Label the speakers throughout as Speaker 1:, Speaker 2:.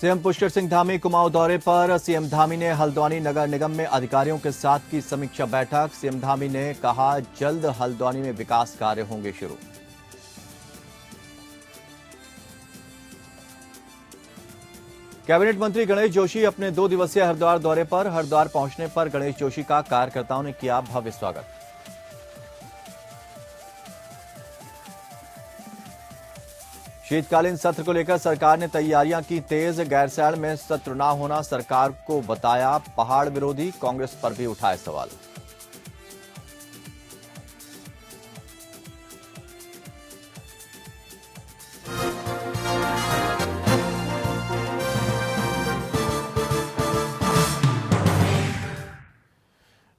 Speaker 1: CM Pushkar Singh Dhami Kumaon दौरे पर। CM Dhami ने हल्द्वानी नगर निगम में अधिकारियों के साथ की समीक्षा बैठक। सीएम धामी ने कहा जल्द हल्द्वानी में विकास कार्य होंगे शुरू। कैबिनेट मंत्री गणेश जोशी अपने 2 दिवसीय हरिद्वार दौरे पर। हरिद्वार पहुंचने पर गणेश जोशी का कार्यकर्ताओं ने किया भव्य स्वागत। शीतकालीन सत्र को लेकर सरकार ने तैयारियां की तेज। गैरसैंण में सत्र न होना सरकार को बताया पहाड़ विरोधी। कांग्रेस पर भी उठाए सवाल।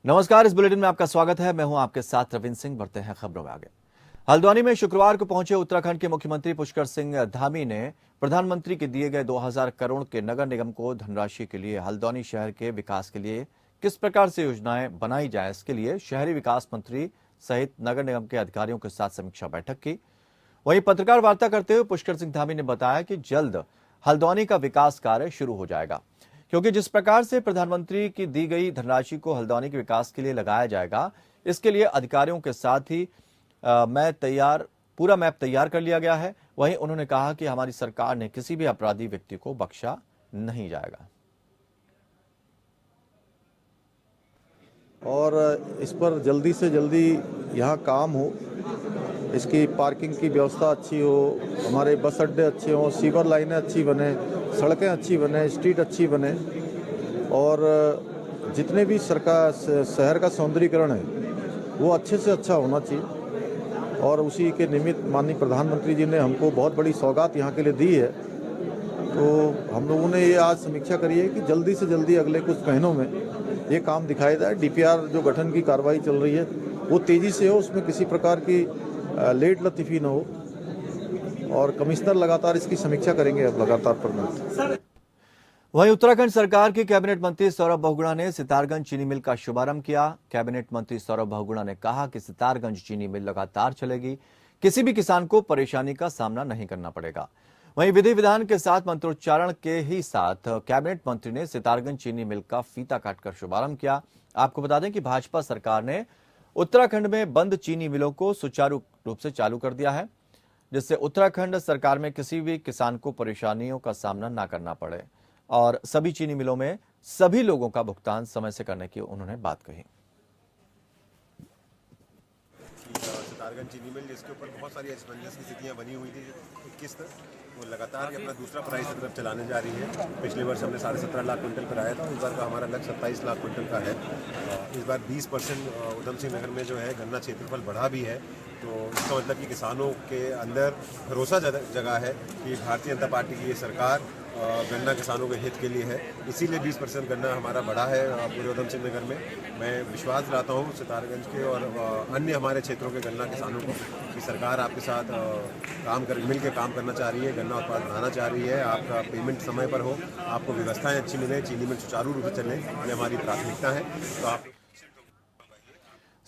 Speaker 1: नमस्कार, इस बुलेटिन में आपका स्वागत है। मैं हूं आपके साथ रविंद्र सिंह। बढ़ते हैं खबरों में आगे। हल्द्वानी में शुक्रवार को पहुंचे उत्तराखंड के मुख्यमंत्री पुष्कर सिंह धामी ने प्रधानमंत्री के दिए गए 2000 करोड़ के नगर निगम को धनराशि के लिए हल्द्वानी शहर के विकास के लिए किस प्रकार से योजनाएं बनाई जाए, इसके लिए शहरी विकास मंत्री सहित नगर निगम के अधिकारियों के साथ समीक्षा बैठक की। वहीं पत्रकार वार्ता करते हुए पुष्कर सिंह धामी ने बताया कि जल्द हल्द्वानी का विकास कार्य शुरू हो जाएगा, क्योंकि जिस प्रकार से प्रधानमंत्री की दी गई धनराशि को हल्द्वानी के विकास के लिए लगाया जाएगा, इसके लिए अधिकारियों के साथ ही पूरा मैप तैयार कर लिया गया है। वहीं उन्होंने कहा कि हमारी सरकार ने किसी भी अपराधी व्यक्ति को बख्शा नहीं जाएगा।
Speaker 2: और इस पर जल्दी से जल्दी यहाँ काम हो, इसकी पार्किंग की व्यवस्था अच्छी हो, हमारे बस अड्डे अच्छे हों, सीवर लाइनें अच्छी बने, सड़कें अच्छी बने, स्ट्रीट अच्छी बने और जितने भी सरकार शहर का सौंदर्यीकरण है वो अच्छे से अच्छा होना चाहिए। और उसी के निमित्त माननीय प्रधानमंत्री जी ने हमको बहुत बड़ी सौगात यहाँ के लिए दी है। तो हम लोगों ने ये आज समीक्षा करी है कि जल्दी से जल्दी अगले कुछ महीनों में ये काम दिखाई जाए। डीपीआर जो गठन की कार्रवाई चल रही है वो तेज़ी से हो, उसमें किसी प्रकार की लेट लतीफ़ी न हो और कमिश्नर लगातार इसकी समीक्षा करेंगे अब लगातार पर।
Speaker 1: वहीं उत्तराखंड सरकार के कैबिनेट मंत्री सौरभ बहुगुणा ने सितारगंज चीनी मिल का शुभारंभ किया। कैबिनेट मंत्री सौरभ बहुगुणा ने कहा कि सितारगंज चीनी मिल लगातार चलेगी, किसी भी किसान को परेशानी का सामना नहीं करना पड़ेगा। वहीं विधि विधान के साथ मंत्रोच्चारण के ही साथ कैबिनेट मंत्री ने सितारगंज चीनी मिल का फीता काटकर शुभारंभ किया। आपको बता दें कि भाजपा सरकार ने उत्तराखंड में बंद चीनी मिलों को सुचारू रूप से चालू कर दिया है, जिससे उत्तराखंड सरकार में किसी भी किसान को परेशानियों का सामना न करना पड़े और सभी चीनी मिलों में सभी लोगों का भुगतान समय से करने की उन्होंने बात कही।
Speaker 3: सितारगंज चीनी मिल जिसके ऊपर बहुत सारी असमंजस की स्थितियां बनी हुई थी, 21 तक वो लगातार अपना दूसरा प्राइस की तरफ चलाने जा रही है। पिछले वर्ष हमने 17.5 लाख क्विंटल कराया था, इस बार का हमारा लक्ष्य 27 लाख क्विंटल का है। इस बार 20% उधम सिंह नगर में जो है गन्ना क्षेत्रफल बढ़ा भी है, तो इसका मतलब कि किसानों के अंदर भरोसा जगह है कि भारतीय जनता पार्टी की ये सरकार गन्ना किसानों के हित के लिए है। इसीलिए 20% गन्ना हमारा बढ़ा है पूरे उधम सिंह नगर में। मैं विश्वास दिलाता हूँ सितारगंज के और अन्य हमारे क्षेत्रों के गन्ना किसानों को कि सरकार आपके साथ मिल के काम करना चाह रही है, गन्ना उत्पादन बढ़ाना चाह रही है, आपका पेमेंट समय पर हो, आपको व्यवस्थाएं अच्छी मिले, चीनी मिल सुचारू रूप से चले, ये हमारी प्राथमिकता है। तो आप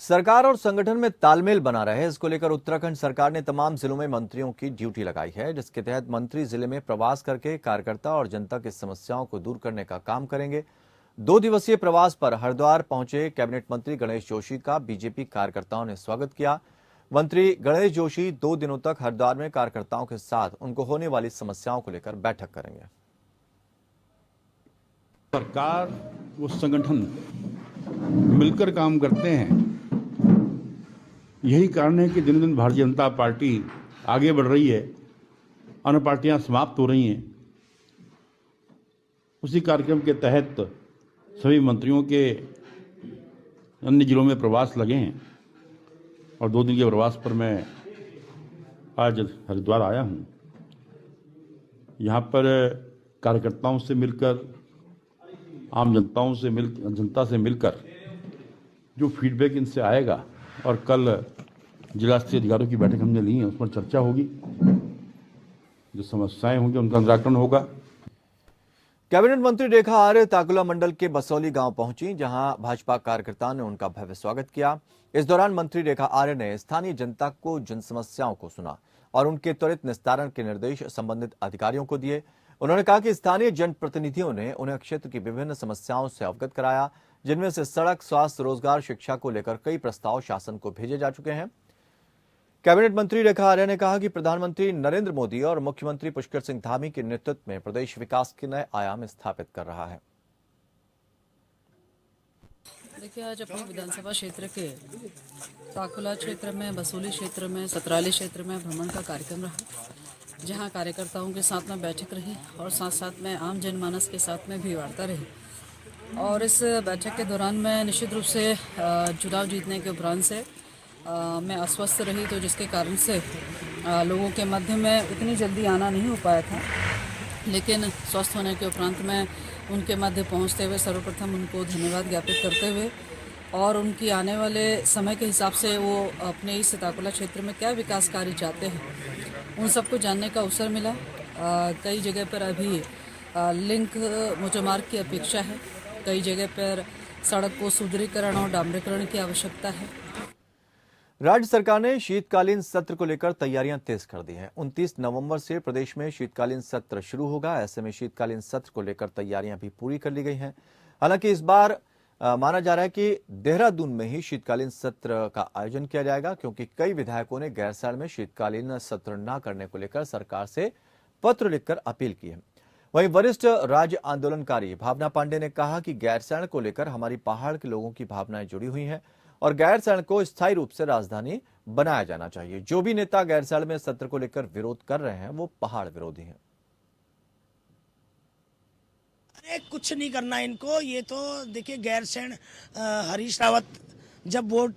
Speaker 1: सरकार और संगठन में तालमेल बना रहे, इसको लेकर उत्तराखंड सरकार ने तमाम जिलों में मंत्रियों की ड्यूटी लगाई है, जिसके तहत मंत्री जिले में प्रवास करके कार्यकर्ता और जनता की समस्याओं को दूर करने का काम करेंगे। 2 दिवसीय प्रवास पर हरिद्वार पहुंचे कैबिनेट मंत्री गणेश जोशी का बीजेपी कार्यकर्ताओं ने स्वागत किया। मंत्री गणेश जोशी 2 दिनों तक हरिद्वार में कार्यकर्ताओं के साथ उनको होने वाली समस्याओं को लेकर बैठक करेंगे।
Speaker 4: सरकार वो संगठन मिलकर काम करते हैं, यही कारण है कि दिन दिन भारतीय जनता पार्टी आगे बढ़ रही है, अन्य पार्टियां समाप्त हो रही हैं। उसी कार्यक्रम के तहत सभी मंत्रियों के अन्य जिलों में प्रवास लगे हैं और 2 दिन के प्रवास पर मैं आज हरिद्वार आया हूं। यहाँ पर कार्यकर्ताओं से मिलकर, आम जनता से मिलकर जो फीडबैक इनसे आएगा और कल जिला स्तरीय अधिकारियों की बैठक हमने ली है, उस पर चर्चा होगी, जो समस्याएं होंगी उनका निराकरण होगा।
Speaker 1: कैबिनेट मंत्री रेखा आर्य ताकुला मंडल के बसौली गांव पहुंची, जहां भाजपा कार्यकर्ताओं ने उनका भव्य स्वागत किया। इस दौरान मंत्री रेखा आर्य ने स्थानीय जनता को जन समस्याओं को सुना और उनके त्वरित निस्तारण के निर्देश संबंधित अधिकारियों को दिए। उन्होंने कहा कि स्थानीय जनप्रतिनिधियों ने उन्हें क्षेत्र की विभिन्न समस्याओं से अवगत कराया, जिनमें से सड़क, स्वास्थ्य, रोजगार, शिक्षा को लेकर कई प्रस्ताव शासन को भेजे जा चुके हैं। कैबिनेट मंत्री रेखा आर्या ने कहा कि प्रधानमंत्री नरेंद्र मोदी और मुख्यमंत्री पुष्कर सिंह धामी के नेतृत्व में प्रदेश विकास के नए आयाम स्थापित कर रहा है।
Speaker 5: देखिए, आज अपने विधानसभा क्षेत्र के ताकुला क्षेत्र में, बसोली क्षेत्र में, सतराली क्षेत्र में भ्रमण का कार्यक्रम रहा, जहां कार्यकर्ताओं के साथ में बैठक रही और साथ साथ में आम जनमानस के साथ में भी वार्ता रही। और इस बैठक के दौरान मैं निश्चित रूप से चुनाव जीतने के उपरांत से मैं अस्वस्थ रही, तो जिसके कारण से लोगों के मध्य में इतनी जल्दी आना नहीं हो पाया था। लेकिन स्वस्थ होने के उपरांत में उनके मध्य पहुंचते हुए सर्वप्रथम उनको धन्यवाद ज्ञापित करते हुए और उनकी आने वाले समय के हिसाब से वो अपने इस ताकुला क्षेत्र में क्या विकास कार्य चाहते हैं, उन सबको जानने का अवसर मिला। कई जगह पर अभी लिंक मोटरमार्ग की अपेक्षा है, कई जगह पर सड़क को सुदृढ़ीकरण और डामरीकरण की आवश्यकता है।
Speaker 1: राज्य सरकार ने शीतकालीन सत्र को लेकर तैयारियां तेज कर दी हैं। 29 नवंबर से प्रदेश में शीतकालीन सत्र शुरू होगा। ऐसे में शीतकालीन सत्र को लेकर तैयारियां भी पूरी कर ली गई हैं। हालांकि इस बार माना जा रहा है कि देहरादून में ही शीतकालीन सत्र का आयोजन किया जाएगा, क्योंकि कई विधायकों ने गैरसैंण में शीतकालीन सत्र न करने को लेकर सरकार से पत्र लिखकर अपील की है। वहीं वरिष्ठ राज्य आंदोलनकारी भावना पांडे ने कहा कि गैरसैंण को लेकर हमारी पहाड़ के लोगों की भावनाएं जुड़ी हुई हैं और गैरसैंण को स्थायी रूप से राजधानी बनाया जाना चाहिए। जो भी नेता गैरसैंण में सत्र को लेकर विरोध कर रहे हैं वो पहाड़ विरोधी हैं।
Speaker 6: अरे कुछ नहीं करना इनको, ये तो देखिए गैरसैंण हरीश रावत जब वोट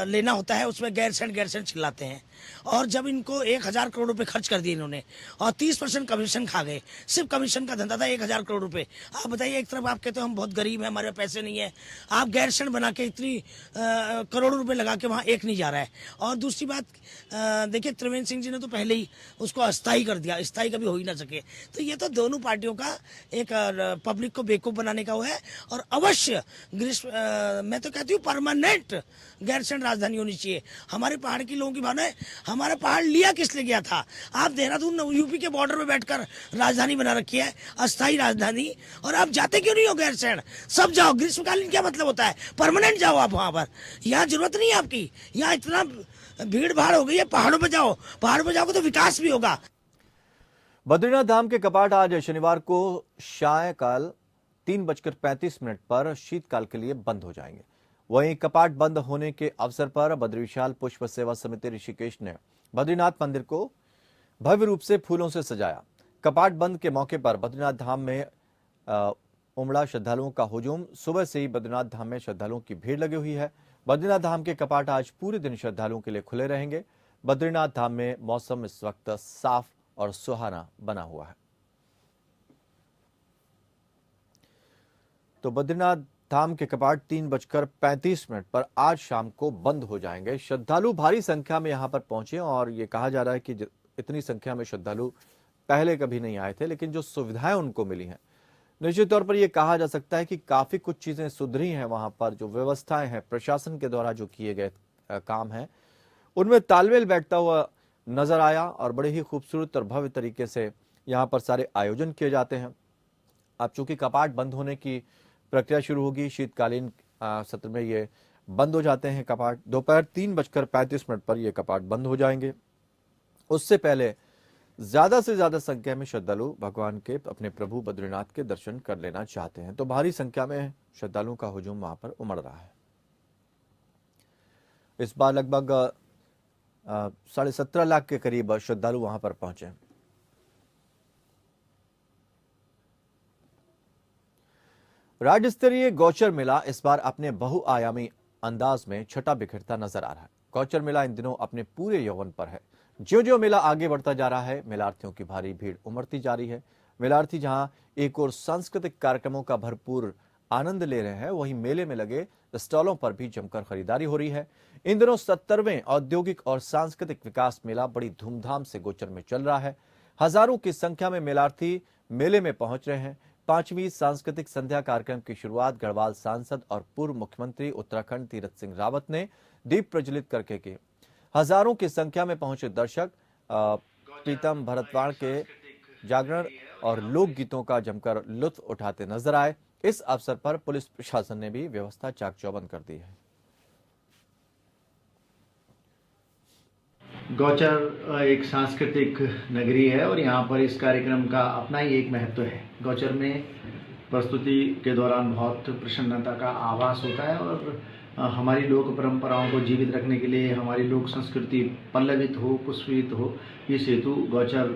Speaker 6: लेना होता है उसमें गैरसैंण चिल्लाते हैं, और जब इनको 1000 करोड़ रुपए खर्च कर दिए इन्होंने और 30% कमीशन खा गए। सिर्फ कमीशन का धंधा था 1000 करोड़ रुपए। आप बताइए, एक तरफ आप कहते हो हम बहुत गरीब हैं, हमारे पैसे नहीं है, आप गैरसैंण बना के इतनी करोड़ों रुपए लगा के वहाँ एक नहीं जा रहा है। और दूसरी बात देखिए, त्रिवेंद्र सिंह जी ने तो पहले ही उसको अस्थायी कर दिया, स्थायी कभी हो ही ना सके। तो ये तो दोनों पार्टियों का एक पब्लिक को बेवकूफ बनाने का वो है। और अवश्य मैं तो कहती हूँ परमानेंट गैरसैंण राजधानी होनी चाहिए। हमारे पहाड़ की लोगों की भावना है, हमारा पहाड़ लिया किस लिए गया था? आप देहरादून यूपी के बॉर्डर पे बैठकर राजधानी बना रखी है, अस्थायी राजधानी, और आप जाते क्यों नहीं हो गैरसैंण? सब जाओ। ग्रीष्मकालीन क्या मतलब होता है? परमानेंट जाओ आप वहां पर। यहाँ जरूरत नहीं है आपकी, यहाँ इतना भीड़ भाड़ हो गई है। पहाड़ों पर जाओ, पहाड़ों पर जाओगे तो विकास भी होगा।
Speaker 1: बद्रीनाथ धाम के कपाट आज शनिवार को सायंकाल 3:35 पर शीतकाल के लिए बंद हो जाएंगे। वहीं कपाट बंद होने के अवसर पर बद्री विशाल पुष्प सेवा समिति ऋषिकेश ने बद्रीनाथ मंदिर को भव्य रूप से फूलों से सजाया। कपाट बंद के मौके पर बद्रीनाथ धाम में उमड़ा श्रद्धालुओं का हुजूम। सुबह से ही बद्रीनाथ धाम में श्रद्धालुओं की भीड़ लगी हुई है। बद्रीनाथ धाम के कपाट आज पूरे दिन श्रद्धालुओं के लिए खुले रहेंगे। बद्रीनाथ धाम में मौसम इस वक्त साफ और सुहाना बना हुआ है। तो बद्रीनाथ धाम के कपाट 3:35 पर आज शाम को बंद हो जाएंगे। श्रद्धालु भारी संख्या में यहां पर पहुंचे और ये कहा जा रहा है कि इतनी संख्या में श्रद्धालु पहले कभी नहीं आए थे, लेकिन जो सुविधाएं उनको मिली हैं, निश्चित तौर पर यह कहा जा सकता है कि काफी कुछ चीजें सुधरी हैं। वहां पर जो व्यवस्थाएं हैं, प्रशासन के द्वारा जो किए गए काम हैं, उनमें तालमेल बैठता हुआ नजर आया और बड़े ही खूबसूरत और भव्य तरीके से यहाँ पर सारे आयोजन किए जाते हैं। अब चूंकि कपाट बंद होने की प्रक्रिया शुरू होगी, शीतकालीन सत्र में ये बंद हो जाते हैं कपाट। दोपहर 3:35 पर ये कपाट बंद हो जाएंगे। उससे पहले ज्यादा से ज्यादा संख्या में श्रद्धालु भगवान के, अपने प्रभु बद्रीनाथ के दर्शन कर लेना चाहते हैं, तो भारी संख्या में श्रद्धालुओं का हुजूम वहां पर उमड़ रहा है। इस बार लगभग 17.5 लाख के करीब श्रद्धालु वहां पर पहुंचे। राज्य स्तरीय गौचर मेला इस बार अपने बहुआयामी अंदाज में छटा बिखरता नजर आ रहा है। गौचर मेला इन दिनों अपने पूरे यौवन पर है। ज्यों ज्यों मेला आगे बढ़ता जा रहा है, मेलार्थियों की भारी भीड़ उमड़ती जा रही है। मेलार्थी जहां एक और सांस्कृतिक कार्यक्रमों का भरपूर आनंद ले रहे हैं, वहीं मेले में लगे स्टॉलों पर भी जमकर खरीदारी हो रही है। इन दिनों 70वें औद्योगिक और सांस्कृतिक विकास मेला बड़ी धूमधाम से गोचर में चल रहा है। हजारों की संख्या में मेलार्थी मेले में पहुंच रहे हैं। 5वीं सांस्कृतिक संध्या कार्यक्रम की शुरुआत गढ़वाल सांसद और पूर्व मुख्यमंत्री उत्तराखंड तीरथ सिंह रावत ने दीप प्रज्वलित करके की। हजारों की संख्या में पहुंचे दर्शक प्रीतम भरतवाड़ के जागरण और लोकगीतों का जमकर लुत्फ उठाते नजर आए। इस अवसर पर पुलिस प्रशासन ने भी व्यवस्था चाक चौबंद कर दी है।
Speaker 7: गौचर एक सांस्कृतिक नगरी है और यहाँ पर इस कार्यक्रम का अपना ही एक महत्व है। गौचर में प्रस्तुति के दौरान बहुत प्रसन्नता का आभास होता है और हमारी लोक परंपराओं को जीवित रखने के लिए हमारी लोक संस्कृति पल्लवित हो, पुष्पित हो, इस हेतु गौचर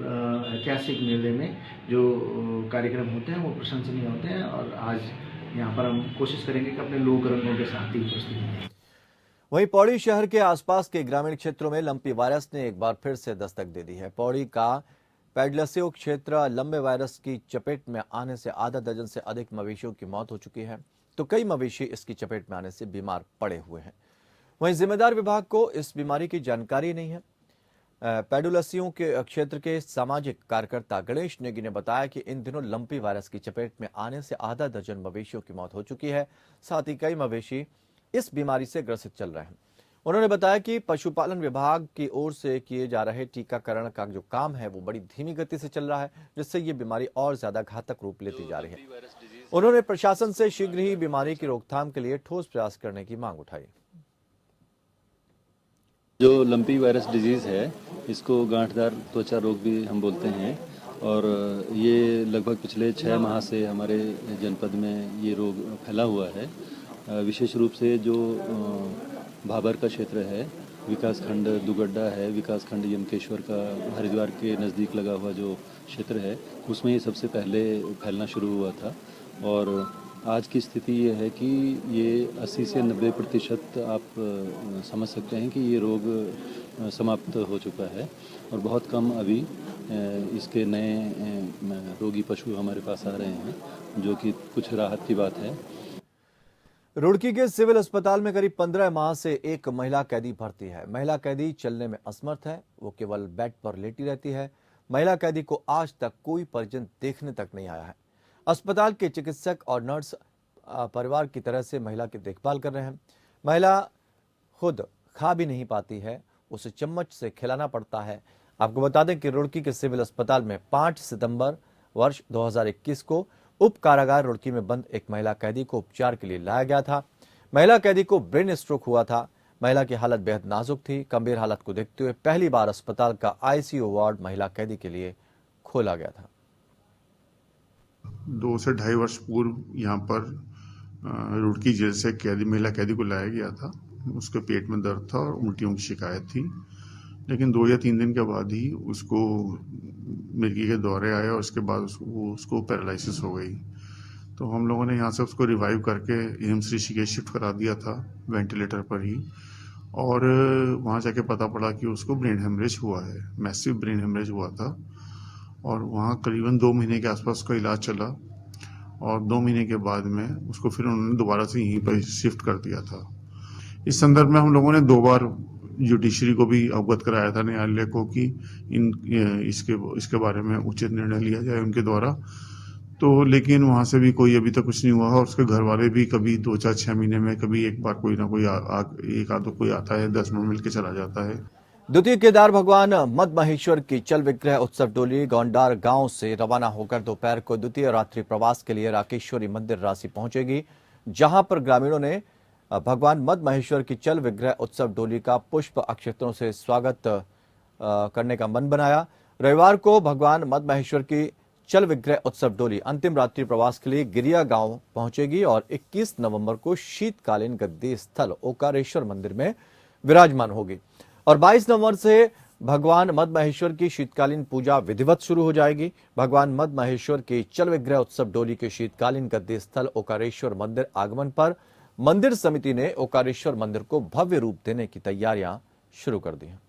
Speaker 7: ऐतिहासिक मेले में जो कार्यक्रम होते हैं वो प्रशंसनीय होते हैं और आज यहाँ पर हम कोशिश करेंगे कि अपने लोक रंगों के साथ ही प्रस्तुति दें।
Speaker 1: वहीं पौड़ी शहर के आसपास के ग्रामीण क्षेत्रों में लंपी वायरस ने एक बार फिर से दस्तक दे दी है। पौड़ी का पेडलस्यो क्षेत्र लंबे वायरस की चपेट में आने से आधा दर्जन से अधिक मवेशियों की मौत हो चुकी है, तो कई मवेशी इसकी चपेट में आने से बीमार पड़े हुए हैं। वहीं जिम्मेदार विभाग को इस बीमारी की जानकारी नहीं है। पेडुलसियों के क्षेत्र के सामाजिक कार्यकर्ता गणेश नेगी ने बताया कि इन दिनों लंपी वायरस की चपेट में आने से आधा दर्जन मवेशियों की मौत हो चुकी है, साथ ही कई मवेशी इस बीमारी से ग्रसित चल रहे हैं। उन्होंने बताया कि पशुपालन विभाग की ओर से किए जा रहे टीकाकरण का जो काम है वो बड़ी धीमी गति से चल रहा है, जिससे ये बीमारी और ज्यादा घातक रूप लेती जा रही है। उन्होंने प्रशासन से शीघ्र ही बीमारी की रोकथाम के लिए ठोस प्रयास करने की मांग उठाई।
Speaker 8: जो लंपी वायरस डिजीज़ है, इसको गांठदार त्वचा रोग भी हम बोलते हैं और ये लगभग पिछले 6 माह से हमारे जनपद में ये रोग फैला हुआ है। विशेष रूप से जो भाबर का क्षेत्र है, विकासखंड दुगड्डा है, विकासखंड यमकेश्वर का हरिद्वार के नज़दीक लगा हुआ जो क्षेत्र है, उसमें ये सबसे पहले फैलना शुरू हुआ था और आज की स्थिति ये है कि ये 80 से 90% आप समझ सकते हैं कि ये रोग समाप्त हो चुका है और बहुत कम अभी इसके नए रोगी पशु हमारे पास आ रहे हैं, जो कि कुछ राहत की बात है।
Speaker 1: रुड़की के सिविल अस्पताल में करीब 15 माह से एक महिला कैदी भर्ती है। महिला कैदी चलने में असमर्थ है, वो केवल बेड पर लेटी रहती है। महिला कैदी को आज तक कोई परिजन देखने तक नहीं आया है। अस्पताल के चिकित्सक और नर्स परिवार की तरह से महिला की देखभाल कर रहे हैं। महिला खुद खा भी नहीं पाती है, उसे चम्मच से खिलाना पड़ता है। आपको बता दें कि रुड़की के सिविल अस्पताल में 5 सितंबर वर्ष 2021 को उप कारागार रुड़की में बंद एक महिला कैदी को उपचार के लिए लाया गया था। महिला कैदी को ब्रेन स्ट्रोक हुआ था। महिला की हालत बेहद नाजुक थी। गंभीर हालत को देखते हुए पहली बार अस्पताल का आईसीयू वार्ड महिला कैदी के लिए खोला गया था।
Speaker 9: 2 से 2.5 वर्ष पूर्व यहाँ पर रुड़की जेल से महिला कैदी को लाया गया था। उसके पेट में दर्द था और उल्टियों की शिकायत थी, लेकिन 2 या 3 दिन के बाद ही उसको मिर्गी के दौरे आए और उसके बाद उसको पैरालिसिस हो गई। तो हम लोगों ने यहाँ से उसको रिवाइव करके एम्स ऋषिकेश शिफ्ट करा दिया था वेंटिलेटर पर ही, और वहाँ जाके पता पड़ा कि उसको ब्रेन हेमरेज हुआ है, मैसिव ब्रेन हेमरेज हुआ था। और वहाँ करीबन 2 महीने के आसपास उसका इलाज चला और 2 महीने के बाद में उसको फिर उन्होंने दोबारा से यहीं पर शिफ्ट कर दिया था। इस संदर्भ में हम लोगों ने 2 बार जुडिशरी को भी अवगत कराया था, न्यायालय को, कि इसके बारे में उचित निर्णय लिया जाए उनके द्वारा। तो लेकिन वहाँ से भी कोई अभी तक कुछ नहीं हुआ और उसके घर वाले भी कभी 2-4-6 महीने में कभी एक बार कोई ना कोई एक आधो कोई आता है, 10 मिनट मिल के चला जाता है।
Speaker 1: द्वितीय केदार भगवान मदमहेश्वर की चल विग्रह उत्सव डोली गौंडार गांव से रवाना होकर दोपहर को द्वितीय रात्रि प्रवास के लिए राकेश्वरी मंदिर राशि पहुंचेगी, जहां पर ग्रामीणों ने भगवान मदमहेश्वर की चल विग्रह उत्सव डोली का पुष्प अक्षतों से स्वागत करने का मन बनाया। रविवार को भगवान मदमहेश्वर की चल विग्रह उत्सव डोली अंतिम रात्रि प्रवास के लिए गिरिया गांव पहुंचेगी और 21 नवंबर को शीतकालीन गद्दी स्थल ओकारेश्वर मंदिर में विराजमान होगी और 22 नवंबर से भगवान मदमहेश्वर की शीतकालीन पूजा विधिवत शुरू हो जाएगी। भगवान मदमहेश्वर की चल विग्रह उत्सव डोली के शीतकालीन गद्दी स्थल ओकारेश्वर मंदिर आगमन पर मंदिर समिति ने ओकारेश्वर मंदिर को भव्य रूप देने की तैयारियां शुरू कर दी हैं।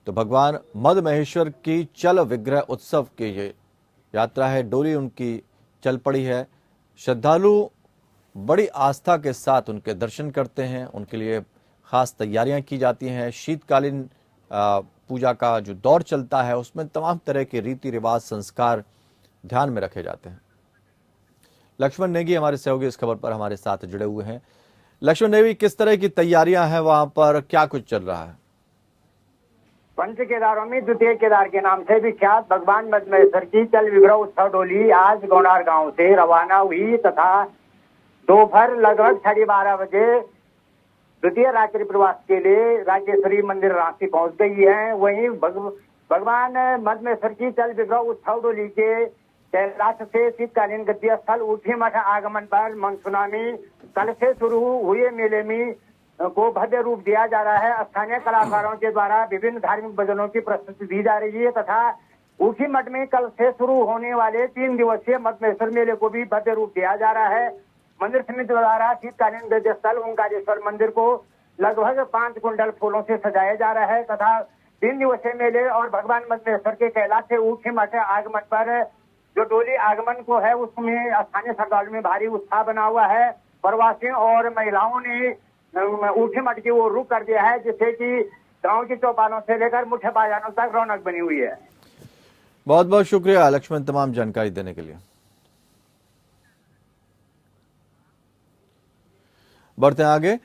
Speaker 1: तो भगवान मदमहेश्वर की चल विग्रह उत्सव की ये यात्रा है, डोली उनकी चल पड़ी है। श्रद्धालु बड़ी आस्था के साथ उनके दर्शन करते हैं, उनके लिए खास तैयारियां की जाती हैं। शीतकालीन पूजा का जो दौर चलता है उसमें तमाम तरह के रीति रिवाज संस्कार ध्यान में रखे जाते हैं। लक्ष्मण नेगी हमारे सहयोगी इस खबर पर हमारे साथ जुड़े हुए हैं। लक्ष्मण नेगी, किस तरह की तैयारियां हैं वहां पर, क्या कुछ चल रहा है?
Speaker 10: पंच केदारों में द्वितीय केदार के नाम से विख्यात भगवान मद्महेश्वर की चल विग्रह उत्सव डोली आज गोनार गांव से रवाना हुई तथा दोपहर लगभग 12:30 बजे द्वितीय रात्रि प्रवास के लिए राजेश्वरी मंदिर रांची पहुंच गई है। वहीं भगवान मद्महेश्वर की चल विग्रह उत्सव डोली के कैलाश से शीतकालीन गद्य स्थल ऊठी मठ आगमन पर मनसुनामी कल से शुरू हुए मेले में को भव्य रूप दिया जा रहा है। स्थानीय कलाकारों के द्वारा विभिन्न धार्मिक भजनों की प्रस्तुति दी जा रही है तथा ऊठी मठ में कल से शुरू होने वाले 3 दिवसीय मद्महेश्वर मेले को भी भव्य रूप दिया जा रहा है। मंदिर समिति द्वारा शीतकालीन गद्य स्थल ओंकारेश्वर मंदिर को लगभग 5 कुंडल फूलों से सजाया जा रहा है तथा 3 दिवसीय मेले और भगवान मद्महेश्वर के कैलाश से ऊठी मठ आगमन पर जो डोली आगमन को है उसमें स्थानीय श्रद्धालुओं में भारी उत्साह बना हुआ है। प्रवासियों और महिलाओं ने ऊठी मठ की ओर रुख कर दिया है, जिससे कि गांव की चौपालों से लेकर मुख्य बाजारों तक रौनक बनी हुई है।
Speaker 1: बहुत बहुत शुक्रिया लक्ष्मण तमाम जानकारी देने के लिए। बढ़ते हैं आगे।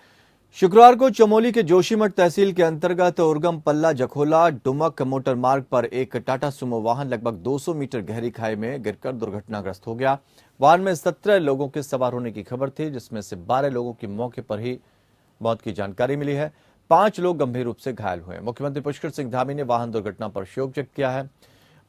Speaker 1: शुक्रवार को चमोली के जोशीमठ तहसील के अंतर्गत उर्गम पल्ला जखोला डुमक मोटर मार्ग पर एक टाटा सुमो वाहन लगभग 200 मीटर गहरी खाई में गिरकर दुर्घटनाग्रस्त हो गया। वाहन में 17 लोगों के सवार होने की खबर थी, जिसमें से 12 लोगों की मौके पर ही मौत की जानकारी मिली है। 5 लोग गंभीर रूप से घायल हुए। मुख्यमंत्री पुष्कर सिंह धामी ने वाहन दुर्घटना पर शोक व्यक्त किया है।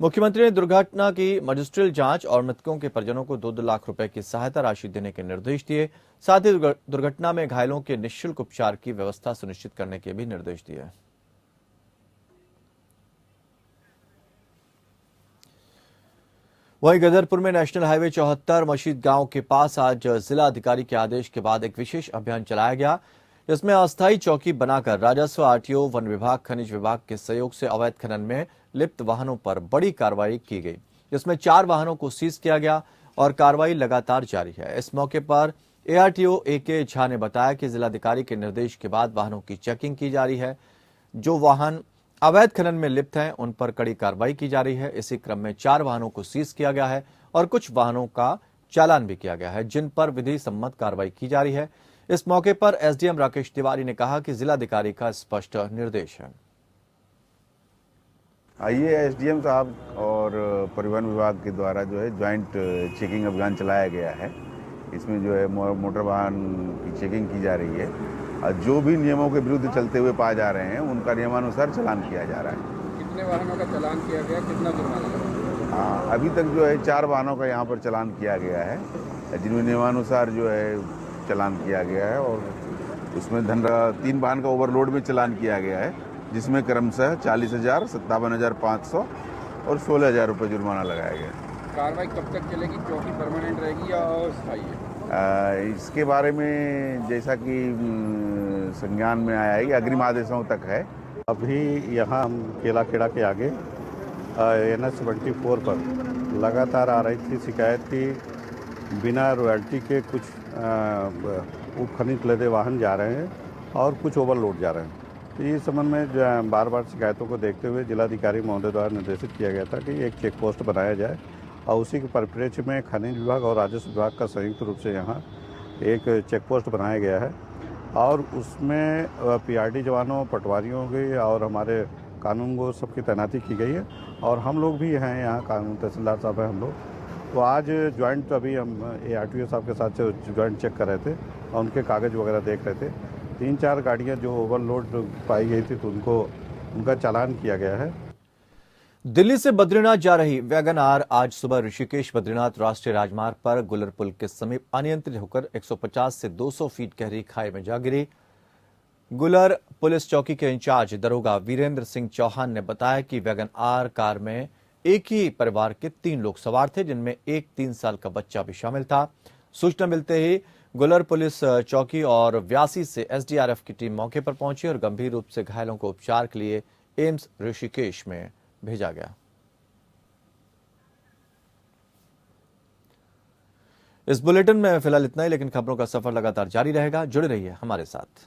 Speaker 1: मुख्यमंत्री ने दुर्घटना की मजिस्ट्रियल जांच और मृतकों के परिजनों को 2-2 लाख रुपए की सहायता राशि देने के निर्देश दिए। साथ ही दुर्घटना में घायलों के निःशुल्क उपचार की व्यवस्था सुनिश्चित करने के भी निर्देश दिए। वहीं गदरपुर में नेशनल हाईवे 74 मशीद गांव के पास आज जिला अधिकारी के आदेश के बाद एक विशेष अभियान चलाया गया, जिसमें अस्थायी चौकी बनाकर राजस्व, आरटीओ, वन विभाग, खनिज विभाग के सहयोग से अवैध खनन में लिप्त वाहनों पर बड़ी कार्रवाई की गई, जिसमें 4 वाहनों को सीज किया गया और कार्रवाई लगातार जारी है। इस मौके पर एआरटीओ AK झा ने बताया कि जिलाधिकारी के निर्देश के बाद वाहनों की चेकिंग की जा रही है। जो वाहन अवैध खनन में लिप्त हैं उन पर कड़ी कार्रवाई की जा रही है। इसी क्रम में 4 वाहनों को सीज किया गया है और कुछ वाहनों का चालान भी किया गया है, जिन पर विधि सम्मत कार्रवाई की जा रही है। इस मौके पर SDM राकेश तिवारी ने कहा कि जिलाधिकारी का स्पष्ट निर्देश है।
Speaker 11: आइए SDM साहब और परिवहन विभाग के द्वारा जो है ज्वाइंट चेकिंग अभियान चलाया गया है। इसमें जो है मोटर वाहन की चेकिंग की जा रही है और जो भी नियमों के विरुद्ध चलते हुए पाए जा रहे हैं उनका नियमानुसार चालान किया जा रहा है।
Speaker 12: कितने वाहनों का चालान किया गया, कितना जुर्माना लगा?
Speaker 11: हाँ, अभी तक जो है 4 वाहनों का यहाँ पर चालान किया गया है, जिनमें नियमानुसार जो है चालान किया गया है और उसमें 3 वाहन का ओवरलोड में चालान किया गया है, जिसमें क्रमशः 40,000, 57,500 और 16,000 रुपये जुर्माना लगाया गया।
Speaker 12: कार्रवाई कब तक चलेगी? चौकी परमानेंट रहेगी या अस्थायी है?
Speaker 11: इसके बारे में जैसा कि संज्ञान में आया है कि अग्रिम आदेशों तक है।
Speaker 13: अभी यहाँ हम केलाखेड़ा के आगे NH 74 पर लगातार आ रही थी शिकायत कि बिना रॉयल्टी के कुछ खनिज लदे वाहन जा रहे हैं और कुछ ओवरलोड जा रहे हैं। तो इस संबंध में बार बार शिकायतों को देखते हुए जिलाधिकारी महोदय द्वारा निर्देशित किया गया था कि एक चेक पोस्ट बनाया जाए और उसी के परिप्रेक्ष्य में खनिज विभाग और राजस्व विभाग का संयुक्त रूप से यहाँ एक चेक पोस्ट बनाया गया है और उसमें PRD जवानों, पटवारियों की और हमारे कानून को सबकी तैनाती की गई है और हम लोग भी हैं यहाँ, कानून तहसीलदार साहब हैं हम लोग। तो आज ज्वाइंट अभी हम ARTO साहब के साथ ज्वाइंट चेक कर रहे थे और उनके कागज़ वगैरह देख रहे थे। 3-4 गाड़ियाँ जो ओवरलोड पाई गई थी तो उनका चालान किया गया है।
Speaker 1: दिल्ली से बद्रीनाथ जा रही वैगन आर आज सुबह ऋषिकेश बद्रीनाथ राष्ट्रीय राजमार्ग पर गुलर पुल के समीप अनियंत्रित होकर 150 से 200 फीट गहरी खाई में जा गिरी। गुलर पुलिस चौकी के इंचार्ज दरोगा वीरेंद्र सिंह चौहान ने बताया कि वैगन आर कार में एक ही परिवार के 3 लोग सवार थे, जिनमें एक 3 साल का बच्चा भी शामिल था। सूचना मिलते ही गुलर पुलिस चौकी और व्यासी से SDRF की टीम मौके पर पहुंची और गंभीर रूप से घायलों को उपचार के लिए एम्स ऋषिकेश में भेजा गया। इस बुलेटिन में फिलहाल इतना ही, लेकिन खबरों का सफर लगातार जारी रहेगा। जुड़े रहिए हमारे साथ।